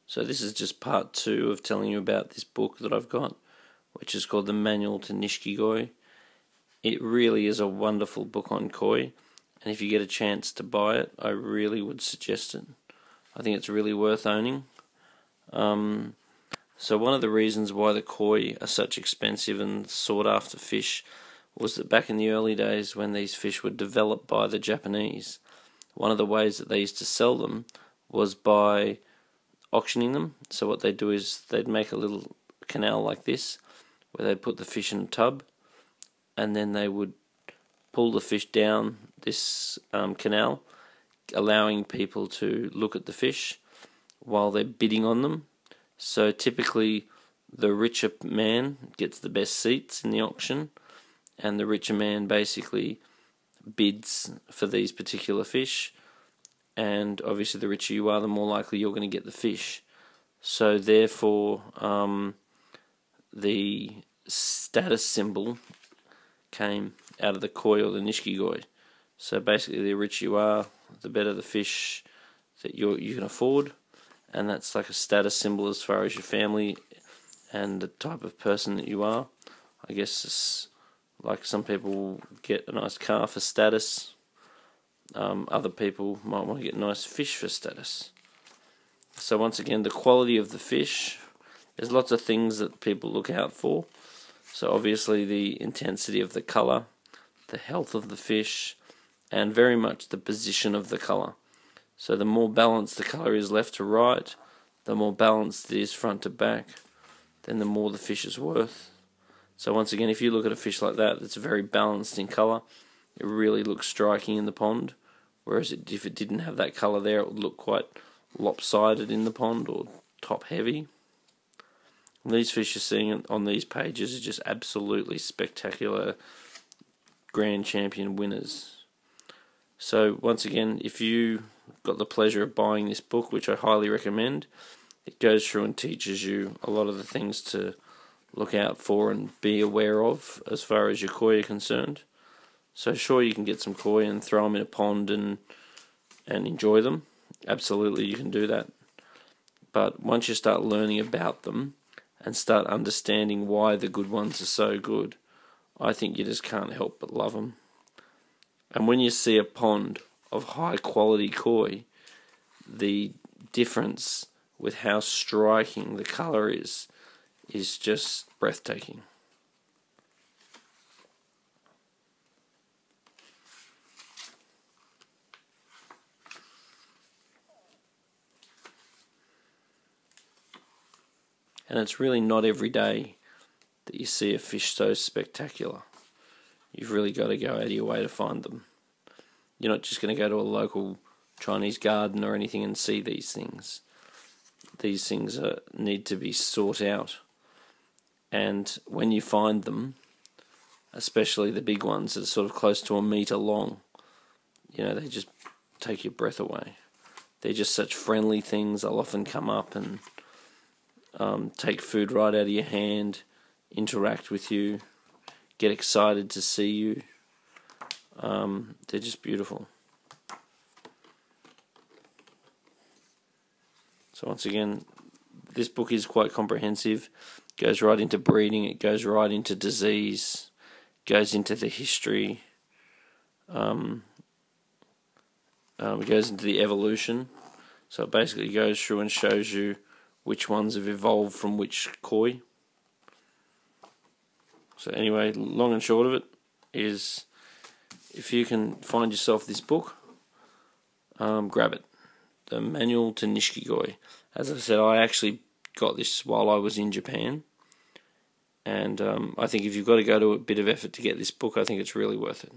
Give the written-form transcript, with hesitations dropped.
So this is just part 2 of telling you about this book that I've got, which is called The Manual to Nishiki-goi. It really is a wonderful book on koi, and if you get a chance to buy it, I really would suggest it. I think it's really worth owning. So one of the reasons why the koi are such expensive and sought after fish was that back in the early days when these fish were developed by the Japanese, one of the ways that they used to sell them was by auctioning them. So what they'd do is they'd make a little canal like this where they'd put the fish in a tub, and then they would pull the fish down this canal, allowing people to look at the fish while they're bidding on them. So typically the richer man gets the best seats in the auction, and the richer man basically bids for these particular fish, and obviously the richer you are, the more likely you're going to get the fish. So therefore the status symbol came out of the koi or the nishiki-goi. So basically the richer you are, the better the fish that you can afford, and that's like a status symbol as far as your family and the type of person that you are. I guess it's like some people get a nice car for status. Other people might want to get nice fish for status. So once again, the quality of the fish, there's lots of things that people look out for. So obviously the intensity of the colour, the health of the fish, and very much the position of the colour. So the more balanced the colour is left to right, the more balanced it is front to back, then the more the fish is worth. So once again, if you look at a fish like that, it's very balanced in colour. It really looks striking in the pond, whereas if it didn't have that colour there, it would look quite lopsided in the pond or top heavy. And these fish you're seeing on these pages are just absolutely spectacular Grand Champion winners. So once again, if you got the pleasure of buying this book, which I highly recommend, it goes through and teaches you a lot of the things to look out for and be aware of as far as your koi are concerned. So sure, you can get some koi and throw them in a pond and enjoy them. Absolutely, you can do that. But once you start learning about them and start understanding why the good ones are so good, I think you just can't help but love them. And when you see a pond of high quality koi, the difference with how striking the colour is just breathtaking. And it's really not every day that you see a fish so spectacular. You've really got to go out of your way to find them. You're not just going to go to a local Chinese garden or anything and see these things. These things need to be sought out. And when you find them, especially the big ones that are sort of close to a metre long, you know, they just take your breath away. They're just such friendly things. They'll often come up and take food right out of your hand, interact with you, get excited to see you. They're just beautiful. So once again, this book is quite comprehensive. It goes right into breeding, it goes right into disease, goes into the history, it goes into the evolution. So it basically goes through and shows you which ones have evolved from which koi. So anyway, long and short of it is, if you can find yourself this book, grab it. The Manual to Nishiki-goi. As I said, I actually got this while I was in Japan, and I think if you've got to go to a bit of effort to get this book, I think it's really worth it.